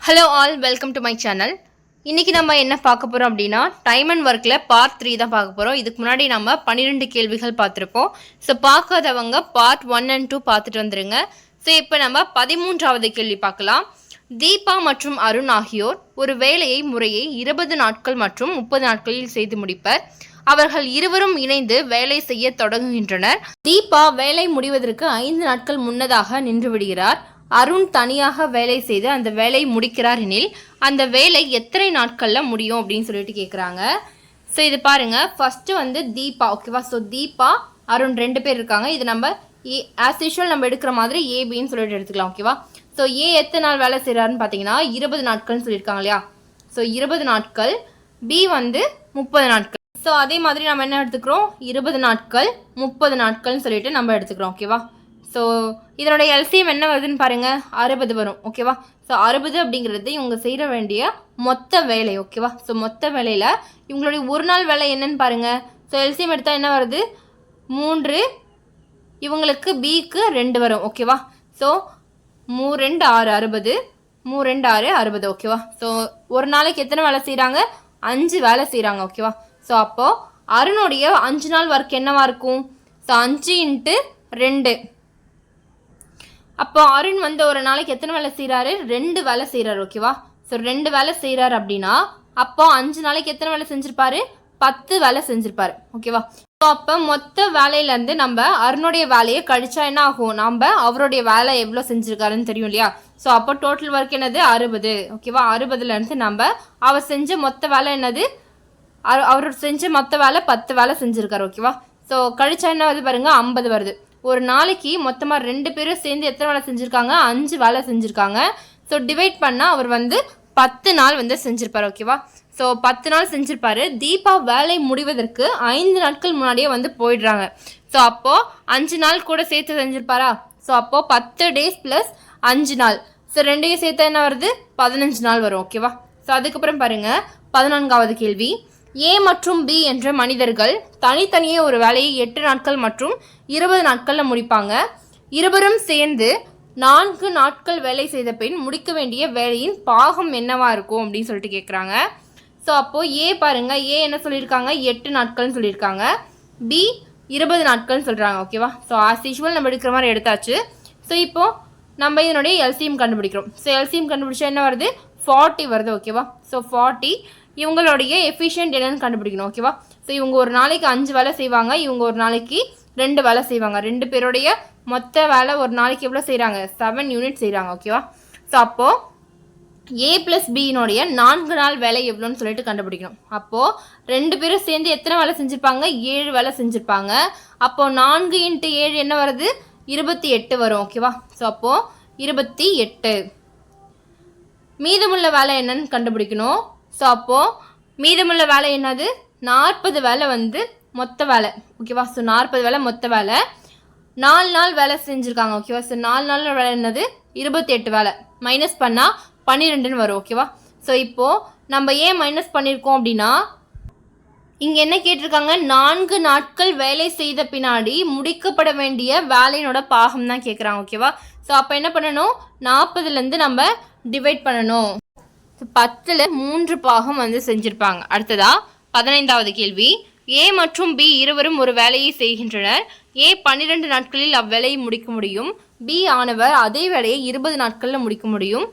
Hello all, welcome to my channel. இன்றைக்கி நம்ம என்ன பார்க்க போகிறோம் அப்படின்னா, டைம் அண்ட் ஒர்க்கில் பார்ட் 3 தான் பார்க்க போகிறோம். இதுக்கு முன்னாடி நம்ம 12 கேள்விகள் பார்த்துருப்போம். ஸோ பார்க்காதவங்க பார்ட் 1 and 2 பார்த்துட்டு வந்துடுங்க. ஸோ இப்போ நம்ம 13வது கேள்வி பார்க்கலாம். தீபா மற்றும் அருண் ஆகியோர் ஒரு வேலையை முறையே 20 நாட்கள் மற்றும் 30 நாட்களில் செய்து முடிப்பர். அவர்கள் இருவரும் இணைந்து வேலை செய்ய தொடங்குகின்றனர். தீபா வேலை முடிவதற்கு 5 நாட்கள் முன்னதாக நின்று விடுகிறார். அருண் தனியாக வேலை செய்து அந்த வேலையை முடிக்கிறார் எனில் அந்த வேலை எத்தனை நாட்களில் முடியும் அப்படின்னு சொல்லிட்டு கேட்குறாங்க. ஸோ இது பாருங்கள், ஃபஸ்ட்டு வந்து தீபா, ஓகேவா? ஸோ தீபா அருண் 2 பேர் இருக்காங்க. இது நம்ம ஆஸ் யூஷுவல் நம்ம எடுக்கிற மாதிரி ஏபின்னு சொல்லிட்டு எடுத்துக்கலாம், ஓகேவா? ஸோ எத்தனை நாள் வேலை செய்கிறாருன்னு பார்த்தீங்கன்னா 20 நாட்கள்னு சொல்லியிருக்காங்க இல்லையா? ஸோ 20 நாட்கள். பி வந்து 30 நாட்கள். ஸோ அதே மாதிரி நம்ம என்ன எடுத்துக்கிறோம், 20 நாட்கள் 30 நாட்கள்னு சொல்லிட்டு நம்ம எடுத்துக்கிறோம், ஓகேவா? ஸோ இதனுடைய எல்சிஎம் என்ன வருதுன்னு பாருங்கள், 60 வரும், ஓகேவா? ஸோ 60 அப்படிங்கிறது இவங்க செய்கிற வேண்டிய மொத்த வேலை, ஓகேவா? ஸோ மொத்த வேலையில் இவங்களுடைய ஒரு நாள் வேலை என்னன்னு பாருங்கள். ஸோ எல்சிஎம் எடுத்தால் என்ன வருது, 3. இவங்களுக்கு பிக்கு 2 வரும், ஓகேவா? ஸோ 3 2 6 60, 3 2 6 60, ஓகேவா? ஸோ ஒரு நாளைக்கு எத்தனை வேலை செய்கிறாங்க, 5 வேலை செய்கிறாங்க, ஓகேவா? ஸோ அப்போது அருணுடைய 5 நாள் ஒர்க் என்னவாக இருக்கும்? ஸோ 5 × 2. அப்போ அருண் வந்து ஒரு நாளைக்கு எத்தனை வேலை செய்கிறாரு, 2 வேலை செய்கிறாரு, ஓகேவா? ஸோ 2 வேலை செய்கிறாரு அப்படின்னா அப்போ 5 நாளைக்கு எத்தனை வேலை செஞ்சுருப்பாரு, 10 வேலை செஞ்சுருப்பாரு, ஓகேவா? ஸோ அப்போ மொத்த வேலையிலேருந்து நம்ம அருணுடைய வேலையை கழிச்சா என்ன ஆகும், நம்ம அவருடைய வேலை எவ்வளோ செஞ்சுருக்காருன்னு தெரியும் இல்லையா? ஸோ அப்போ டோட்டல் ஒர்க் என்னது, 60, ஓகேவா? 60லேருந்து நம்ம அவர் செஞ்ச மொத்த வேலை என்னது, அவர் செஞ்ச மொத்த வேலை 10 வேலை செஞ்சுருக்காரு, ஓகேவா? ஸோ கழிச்சா என்ன வருது பாருங்கள், 50 வருது. ஒரு நாளைக்கு மொத்தமாக 2 பேரும் சேர்ந்து எத்தனை வேலை செஞ்சுருக்காங்க, 5 வேலை செஞ்சுருக்காங்க. ஸோ டிவைட் பண்ணால் அவர் வந்து 10 நாள் வந்து செஞ்சுருப்பார், ஓகேவா? ஸோ 10 நாள் செஞ்சுருப்பார். தீபா வேலை முடிவதற்கு 5 நாட்கள் முன்னாடியே வந்து போயிடுறாங்க. ஸோ அப்போது 5 நாள் கூட சேர்த்து செஞ்சுருப்பாரா? ஸோ அப்போது 10 days + 5 நாள். ஸோ 2ஐயும் சேர்த்தா என்ன வருது, 15 நாள் வரும், ஓகேவா? ஸோ அதுக்கப்புறம் பாருங்கள், 14வது கேள்வி. ஏ மற்றும் பி என்ற மனிதர்கள் தனித்தனியே ஒரு வேலையை 8 நாட்கள் மற்றும் 20 நாட்களில் முடிப்பாங்க. இருவரும் சேர்ந்து 4 நாட்கள் வேலை செய்த பின் முடிக்க வேண்டிய வேலையின் பாகம் என்னவா இருக்கும் அப்படின்னு சொல்லிட்டு கேட்குறாங்க. ஸோ அப்போது ஏ பாருங்கள், ஏ என்ன சொல்லியிருக்காங்க, 8 நாட்கள்னு சொல்லியிருக்காங்க. பி 20 நாட்கள்னு சொல்கிறாங்க, ஓகேவா? ஸோ ஆஸ் யூஷுவல் நம்ம எடுக்கிற மாதிரி எடுத்தாச்சு. ஸோ இப்போது நம்ம இதனுடைய எல்சிஎம் கண்டுபிடிக்கிறோம். ஸோ எல்சிஎம் கண்டுபிடிச்சா என்ன வருது, 40 வருது, ஓகேவா? ஸோ 40. இவங்களுடைய எஃபிஷியன்ட் என்னன்னு கண்டுபிடிக்கணும், ஓகேவா? ஸோ இவங்க ஒரு நாளைக்கு 5 வேலை செய்வாங்க, இவங்க ஒரு நாளைக்கு 2 வேலை செய்வாங்க. 2 பேருடைய மொத்த வேலை ஒரு நாளைக்கு எவ்வளோ செய்கிறாங்க, 7 யூனிட் செய்கிறாங்க, ஓகேவா? ஸோ அப்போது ஏ + பியினுடைய 4 நாள் வேலை எவ்வளோன்னு சொல்லிட்டு கண்டுபிடிக்கணும். அப்போது 2 பேரும் சேர்ந்து எத்தனை வேலை செஞ்சுருப்பாங்க, 7 வேலை செஞ்சுருப்பாங்க. அப்போது 4 × 7 என்ன வருது, 28 வரும், ஓகேவா? ஸோ அப்போது 28. மீதமுள்ள வேலை என்னன்னு கண்டுபிடிக்கணும். ஸோ அப்போது மீதமுள்ள வேலை என்னது, 40 வேலை வந்து மொத்த வேலை, ஓகேவா? ஸோ 40 வேலை மொத்த வேலை. 4 நாள் வேலை செஞ்சுருக்காங்க, ஓகேவா? ஸோ 4 நாள் வேலை என்னது, 28 வேலை. மைனஸ் பண்ணால் 12ன்னு வரும், ஓகேவா? ஸோ இப்போது நம்ம ஏன் மைனஸ் பண்ணியிருக்கோம் அப்படின்னா, இங்கே என்ன கேட்டிருக்காங்க, 4 நாட்கள் வேலை செய்த பின்னாடி முடிக்கப்பட வேண்டிய வேலையினோட பாகம் தான் கேட்குறாங்க, ஓகேவா? ஸோ அப்போ என்ன பண்ணணும், 40லேருந்து நம்ம டிவைட் பண்ணணும். 10ல் 3 பாகம் வந்து செஞ்சுருப்பாங்க. அடுத்ததா 15வது கேள்வி. ஏ மற்றும் பி இருவரும் ஒரு வேலையை செய்கின்றனர். ஏ 12 நாட்களில் அவ்வேலையை முடிக்க முடியும். பி ஆனவர் அதே வேலையை 20 நாட்களில் முடிக்க முடியும்.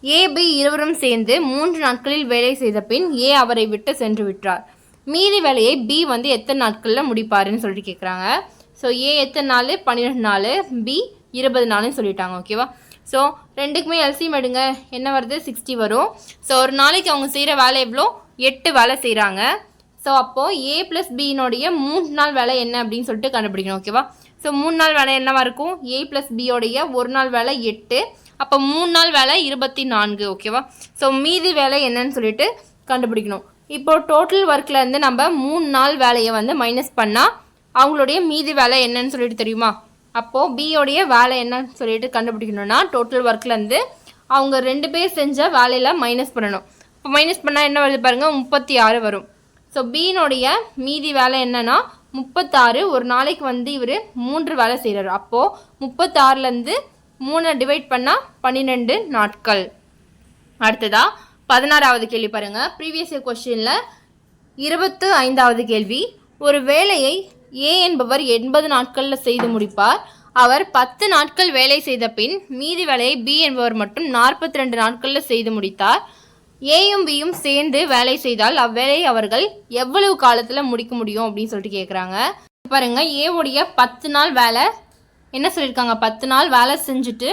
ஏ பி இருவரும் சேர்ந்து 3 நாட்களில் வேலை செய்த பின் ஏ அவரை விட்டு சென்று விட்டார். மீதி வேலையை பி வந்து எத்தனை நாட்களில் முடிப்பாருன்னு சொல்லிட்டு கேட்குறாங்க. ஸோ ஏ எத்தனை நாள், 12 நாள், பி 20 நாள்னு சொல்லிட்டாங்க, ஓகேவா? ஸோ ரெண்டுக்குமே எல்சிஎம் எடுங்க, என்ன வருது, 60 வரும். ஸோ ஒரு நாளைக்கு அவங்க செய்கிற வேலை எவ்வளோ, 8 வேலை செய்கிறாங்க. ஸோ அப்போது ஏ + பியினுடைய 3 நாள் வேலை என்ன அப்படின்னு சொல்லிட்டு கண்டுபிடிக்கணும், ஓகேவா? ஸோ 3 நாள் வேலை என்னவா இருக்கும், ஏ + பியோடைய ஒரு நாள் வேலை 8, அப்போ 3 நாள் வேலை 24, ஓகேவா? ஸோ மீதி வேலை என்னன்னு சொல்லிட்டு கண்டுபிடிக்கணும். இப்போது டோட்டல் ஒர்க்லேருந்து நம்ம 3 நாள் வேலையை வந்து மைனஸ் பண்ணால் அவங்களுடைய மீதி வேலை என்னன்னு சொல்லிட்டு தெரியுமா? அப்போது பியோடைய வேலை என்னன்னு சொல்லிட்டு கண்டுபிடிக்கணும்னா டோட்டல் ஒர்க்லேருந்து அவங்க 2 பேர் செஞ்ச வேலையில் மைனஸ் பண்ணணும். இப்போ மைனஸ் பண்ணால் என்ன வருது பாருங்கள், 36 வரும். ஸோ பியினுடைய மீதி வேலை என்னன்னா 36. ஒரு நாளைக்கு வந்து இவர் 3 வேலை செய்கிறார். அப்போது 36லேருந்து 3 டிவைட் பண்ணால் 12 நாட்கள். அடுத்ததா 16வது கேள்வி பாருங்க. ப்ரீவியஸ் இயர் கொஸ்டின்ல 25வது கேள்வி. ஒரு வேலையை ஏ என்பவர் 80 நாட்களில் செய்து முடிப்பார். அவர் 10 நாட்கள் வேலை செய்த பின் மீதி வேலையை பி என்பவர் மட்டும் 42 நாட்களில் செய்து முடித்தார். ஏயும் பியும் சேர்ந்து வேலை செய்தால் அவ்வேலையை அவர்கள் எவ்வளவு காலத்தில் முடிக்க முடியும் அப்படின்னு சொல்லிட்டு கேட்குறாங்க. பாருங்க, ஏவுடைய 10 நாள் வேலை என்ன சொல்லியிருக்காங்க, 10 நாள் வேலை செஞ்சுட்டு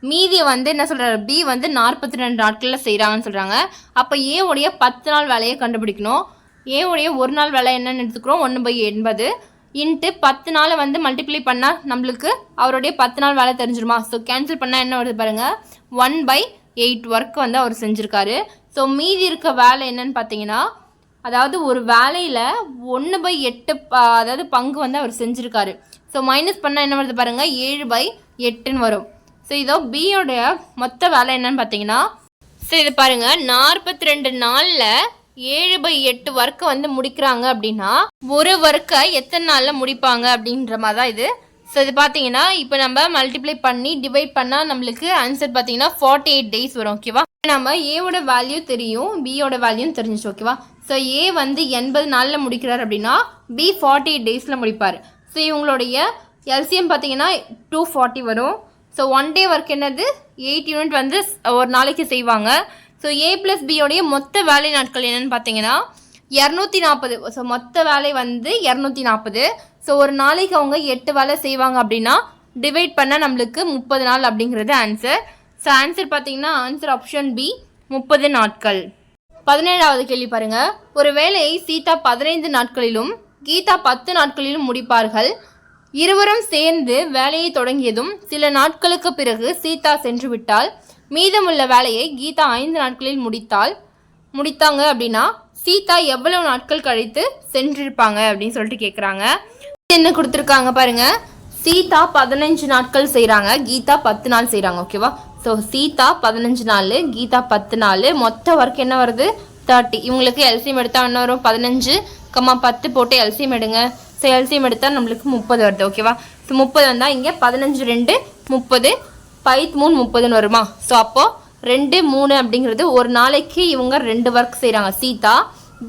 மீதியை வந்து என்ன சொல்கிறாரு, பி வந்து 42 நாட்களில் செய்கிறாங்கன்னு சொல்கிறாங்க. அப்போ ஏவுடைய 10 நாள் வேலையை கண்டுபிடிக்கணும். ஏவுடைய ஒரு நாள் வேலை என்னென்னு எடுத்துக்கிறோம், 1/80 இன்ட்டு 10 நாளை வந்து மல்டிப்ளை பண்ணால் நம்மளுக்கு அவருடைய 10 நாள் வேலை தெரிஞ்சிருமா. ஸோ கேன்சல் பண்ணால் என்ன வருது பாருங்கள், 1/8 ஒர்க் வந்து அவர் செஞ்சுருக்காரு. ஸோ மீதி இருக்க வேலை என்னன்னு பார்த்தீங்கன்னா, அதாவது ஒரு வேலையில் 1/8 அதாவது பங்கு வந்து அவர் செஞ்சுருக்காரு. ஸோ மைனஸ் பண்ணால் என்ன வருது பாருங்கள், 7/8ன்னு வரும். ஸோ இதோ பியோடைய மொத்த வேலை என்னன்னு பார்த்தீங்கன்னா, ஸோ இது பாருங்கள், 42 நாளில் 7/8 ஒர்க்கை வந்து முடிக்கிறாங்க அப்படின்னா ஒரு ஒர்க்கை எத்தனை நாளில் முடிப்பாங்க அப்படின்ற மாதிரி தான் இது. ஸோ இது பார்த்தீங்கன்னா இப்போ நம்ம மல்டிப்ளை பண்ணி டிவைட் பண்ணால் நம்மளுக்கு ஆன்சர் பார்த்தீங்கன்னா 48 டேஸ் வரும். ஓகேவா, நம்ம ஏவோட வேல்யூ தெரியும், பியோட வேல்யூ தெரிஞ்சிச்சு. ஓகேவா, ஸோ ஏ வந்து 80 நாளில் முடிக்கிறார் அப்படின்னா பி 48 டேஸில் முடிப்பார். ஸோ இவங்களுடைய எல்சிஎம் பார்த்தீங்கன்னா 240 வரும். ஸோ 1 டே ஒர்க் என்னது 8 யூனிட் வந்து ஒரு நாளைக்கு செய்வாங்க. ஸோ ஏ ப்ளஸ் பியோடைய மொத்த வேலை நாட்கள் என்னென்னு பார்த்தீங்கன்னா 240. ஸோ மொத்த வேலை வந்து 240. ஸோ ஒரு நாளைக்கு அவங்க 8 வேலை செய்வாங்க அப்படின்னா டிவைட் பண்ணால் நம்மளுக்கு 30 நாள் அப்படிங்கிறது ஆன்சர். ஸோ ஆன்சர் பார்த்தீங்கன்னா ஆன்சர் ஆப்ஷன் பி, 30 நாட்கள். 17வது கேள்வி பாருங்கள். ஒரு வேலையை சீதா 15 நாட்களிலும் கீதா 10 நாட்களிலும் முடிப்பார்கள். இருவரும் சேர்ந்து வேலையை தொடங்கியதும் சில நாட்களுக்கு பிறகு சீதா சென்று விட்டால் மீதமுள்ள வேலையை கீதா 5 நாட்களில் முடித்தாங்க அப்படின்னா சீதா எவ்வளவு நாட்கள் கழித்து சென்றிருப்பாங்க அப்படின்னு சொல்லிட்டு கேட்குறாங்க. என்ன கொடுத்துருக்காங்க பாருங்க, சீதா 15 நாட்கள் செய்கிறாங்க, கீதா 10 நாள் செய்கிறாங்க. ஓகேவா, ஸோ சீதா 15 நாள், கீதா 10 நாள், மொத்த ஒர்க் என்ன வருது 30. இவங்களுக்கு எல்சிஎம் எடுத்தால் என்ன வரும், 15, 10 போட்டு எல்சிஎம் எடுங்க. ஸோ எல்சிஎம் எடுத்தால் நம்மளுக்கு 30 வருது. ஓகேவா, ஸோ 30 வந்தால் இங்கே 15 2 30, 5 3 30ன்னு வருமா. ஸோ அப்போது 2 3 அப்படிங்கிறது ஒரு நாளைக்கு இவங்க 2 ஒர்க் செய்கிறாங்க. சீதா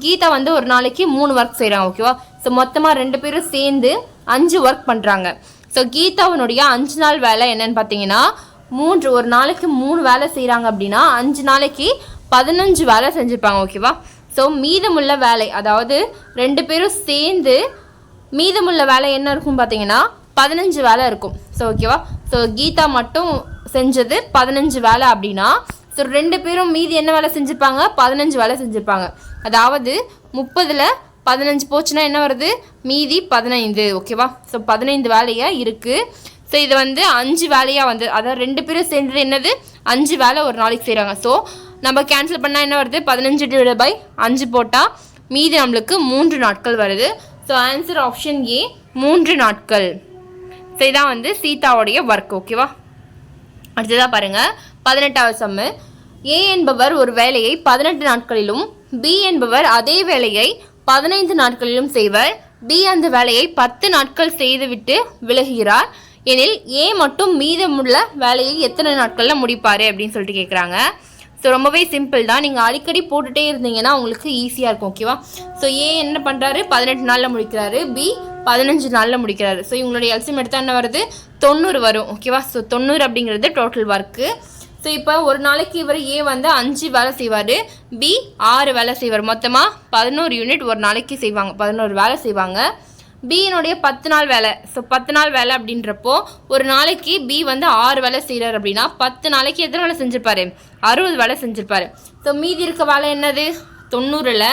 கீதா வந்து ஒரு நாளைக்கு 3 ஒர்க் செய்கிறாங்க. ஓகேவா, ஸோ மொத்தமாக 2 பேரும் சேர்ந்து 5 ஒர்க் பண்ணுறாங்க. ஸோ கீதாவினுடைய 5 நாள் வேலை என்னன்னு பார்த்தீங்கன்னா 3, ஒரு நாளைக்கு 3 வேலை செய்கிறாங்க அப்படின்னா 5 நாளைக்கு 15 வேலை செஞ்சுருப்பாங்க. ஓகேவா, ஸோ மீதமுள்ள வேலை, அதாவது 2 பேரும் சேர்ந்து மீதமுள்ள வேலை என்ன இருக்கும் பார்த்தீங்கன்னா 15 வேலை இருக்கும். ஸோ ஓகேவா, ஸோ கீதா மட்டும் செஞ்சது 15 வேலை அப்படின்னா ஸோ 2 பேரும் மீதி என்ன வேலை செஞ்சுருப்பாங்க, 15 வேலை செஞ்சுருப்பாங்க. அதாவது 30ல் 15 போச்சுன்னா என்ன வருது, மீதி 15. ஓகேவா, ஸோ 15 வேலையாக இருக்குது. ஸோ இது வந்து 5 வேலையாக வந்து, அதாவது 2 பேரும் சேர்ந்தது என்னது 5 வேலை ஒரு நாளைக்கு செய்கிறாங்க. ஸோ நம்ம கேன்சல் பண்ணால் என்ன வருது, 15/5 போட்டால் மீதி நம்மளுக்கு 3 நாட்கள் வருது. ஸோ ஆன்சர் ஆப்ஷன் ஏ, 3 நாட்கள். ஸோ இதான் வந்து சீதாவுடைய ஒர்க். ஓகேவா, அடுத்ததாக பாருங்கள் 18வது சம்மு. ஏ என்பவர் ஒரு வேலையை 18 நாட்களிலும் பி என்பவர் அதே வேலையை 15 நாட்களிலும் செய்வர். பி அந்த வேலையை 10 நாட்கள் செய்துவிட்டு விலகுகிறார் எனில் ஏ மட்டும் மீதமுள்ள வேலையை எத்தனை நாட்களில் முடிப்பார் அப்படின்னு சொல்லிட்டு கேட்குறாங்க. ஸோ ரொம்பவே சிம்பிள் தான், நீங்கள் அடிக்கடி போட்டுகிட்டே இருந்தீங்கன்னா உங்களுக்கு ஈஸியாக இருக்கும். ஓகேவா, ஸோ ஏ என்ன பண்ணுறாரு 18 நாளில் முடிக்கிறாரு, பி 15 நாளில் முடிக்கிறாரு. ஸோ இவங்களுடைய எல்சிஎம் எடுத்தால் என்ன வருது 90 வரும். ஓகேவா, ஸோ 90 அப்படிங்கிறது டோட்டல் ஒர்க்கு. ஸோ இப்போ ஒரு நாளைக்கு இவர் ஏ வந்து 5 வேலை செய்வார், பி 6 வேலை செய்வார். மொத்தமாக 11 யூனிட் ஒரு நாளைக்கு செய்வாங்க, 11 வேலை செய்வாங்க. பியினுடைய 10 நாள் வேலை. ஸோ 10 நாள் வேலை அப்படின்றப்போ ஒரு நாளைக்கு பி வந்து 6 வேலை செய்கிறார் அப்படின்னா 10 நாளைக்கு எத்தனை வேலை செஞ்சுருப்பாரு, 60 வேலை செஞ்சுருப்பாரு. ஸோ மீதி இருக்க வேலை என்னது, 90ல்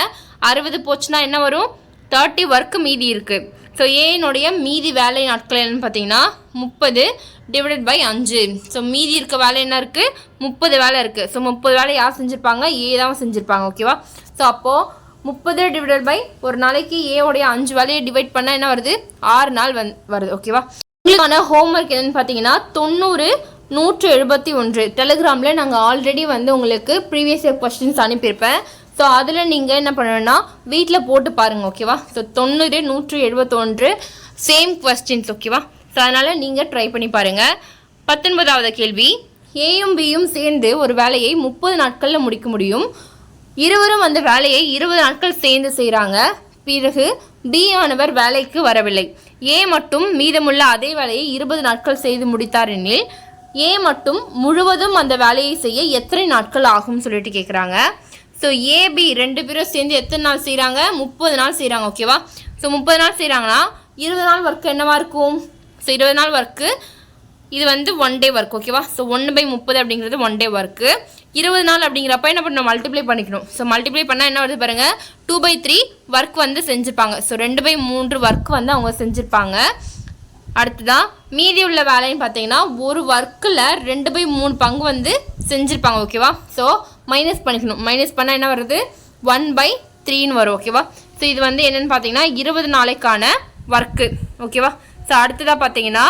60 போச்சுன்னா என்ன வரும், 30 ஒர்க்கு மீதி இருக்குது. ஸோ ஏனுடைய மீதி வேலை நாட்கள் என்னன்னு பார்த்தீங்கன்னா 30/5. ஸோ மீதி இருக்க வேலை என்ன இருக்குது, 30 வேலை இருக்குது. ஸோ 30 வேலை யார் செஞ்சுருப்பாங்க, ஏ தான் செஞ்சுருப்பாங்க. ஓகேவா, ஸோ அப்போது 30 ஒரு நாளைக்கு ஏவுடைய 5 வேலையை டிவைட் பண்ணால் என்ன வருது, 6 நாள் வருது. ஓகேவா, உங்களுக்கான ஹோம்ஒர்க் என்னென்னு பார்த்தீங்கன்னா 90 171 டெலிகிராமில் நாங்கள் ஆல்ரெடி வந்து உங்களுக்கு ப்ரீவியஸ் இயர் கொஸ்டின்ஸ் அனுப்பியிருப்பேன். ஸோ அதில் நீங்கள் என்ன பண்ணணும்னா வீட்டில் போட்டு பாருங்கள். ஓகேவா, ஸோ 90 171 சேம் கொஸ்டின்ஸ். ஓகேவா, ஸோ அதனால் நீங்கள் ட்ரை பண்ணி பாருங்கள். 19வது கேள்வி. ஏயும் பியும் சேர்ந்து ஒரு வேலையை 30 நாட்களில் முடிக்க முடியும். இருவரும் அந்த வேலையை 20 நாட்கள் சேர்ந்து செய்கிறாங்க. பிறகு பி ஆனவர் வேலைக்கு வரவில்லை. ஏ மட்டும் மீதமுள்ள அதே வேலையை 20 நாட்கள் செய்து முடித்தார் எனில் ஏ மட்டும் முழுவதும் அந்த வேலையை செய்ய எத்தனை நாட்கள் ஆகும் சொல்லிட்டு கேட்குறாங்க. ஸோ ஏபி 2 பேரும் சேர்ந்து எத்தனை நாள் செய்கிறாங்க? 30 நாள் செய்கிறாங்க. ஓகேவா? ஸோ 30 நாள் செய்கிறாங்கன்னா 20 நாள் ஒர்க்கு என்னவா இருக்கும்? ஸோ 20 நாள் ஒர்க்கு இது வந்து 1 டே ஒர்க். ஓகேவா? ஸோ 1/30 அப்படிங்கிறது 1 டே ஒர்க்கு. 20 நாள் அப்படிங்கிறப்ப என்ன பண்ணணும்? மல்டிப்ளை பண்ணிக்கணும். ஸோ மல்டிப்ளை பண்ணால் என்ன வருது பாருங்கள், 2/3 ஒர்க் வந்து செஞ்சுருப்பாங்க. ஸோ 2/3 ஒர்க் வந்து அவங்க செஞ்சுருப்பாங்க. அடுத்ததான் மீதி உள்ள வேலைன்னு பார்த்தீங்கன்னா ஒரு ஒர்க்கில் 2/3 பங்கு வந்து செஞ்சுருப்பாங்க. ஓகேவா? ஸோ மைனஸ் பண்ணிக்கணும். மைனஸ் பண்ணால் என்ன வருது? 1/3ன்னு வரும். ஓகேவா? ஸோ இது வந்து என்னென்னு பார்த்தீங்கன்னா 20 நாளைக்கான ஒர்க்கு. ஓகேவா? ஸோ அடுத்ததாக பார்த்தீங்கன்னா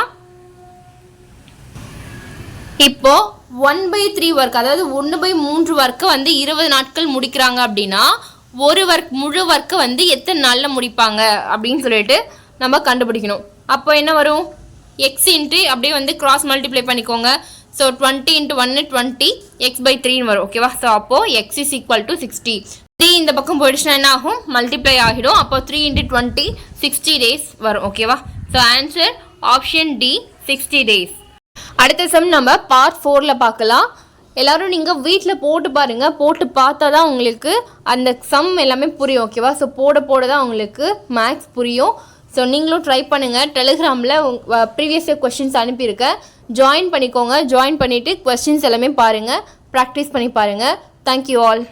இப்போது 1/3 ஒர்க், அதாவது 1/3 ஒர்க்கை வந்து 20 நாட்கள் முடிக்கிறாங்க அப்படின்னா ஒரு ஒர்க் முழு ஒர்க்கை வந்து எத்தனை நாளில் முடிப்பாங்க அப்படின்னு சொல்லிட்டு நம்ம கண்டுபிடிக்கணும். அப்போ என்ன வரும்? எக்ஸ் இன்ட்டு அப்படியே வந்து கிராஸ் மல்டிப்ளை பண்ணிக்கோங்க. ஸோ 20 × 1 20 x/3ன்னு வரும். ஓகேவா? ஸோ அப்போது x = 60. 3 இந்த பக்கம் போயிடுச்சுன்னா என்ன ஆகும்? மல்டிப்ளை ஆகிடும். அப்போ 3 × 20 60 டேஸ் வரும். ஓகேவா? So answer option D 60 days. அடுத்த சம் நம்ம பார்ட் 4ல் பார்க்கலாம். எல்லோரும் நீங்கள் வீட்டில் போட்டு பாருங்கள். போட்டு பார்த்தா தான் உங்களுக்கு அந்த சம் எல்லாமே புரியும். ஓகேவா? ஸோ போட தான் உங்களுக்கு மேக்ஸ் புரியும். ஸோ நீங்களும் ட்ரை பண்ணுங்கள். டெலிகிராமில் ப்ரீவியஸ் இயர் கொஸ்டின்ஸ் அனுப்பியிருக்கேன், ஜாயின் பண்ணிக்கோங்க. ஜாயின் பண்ணிவிட்டு கொஸ்டின்ஸ் எல்லாமே பாருங்கள், ப்ராக்டிஸ் பண்ணி பாருங்கள். Thank you all.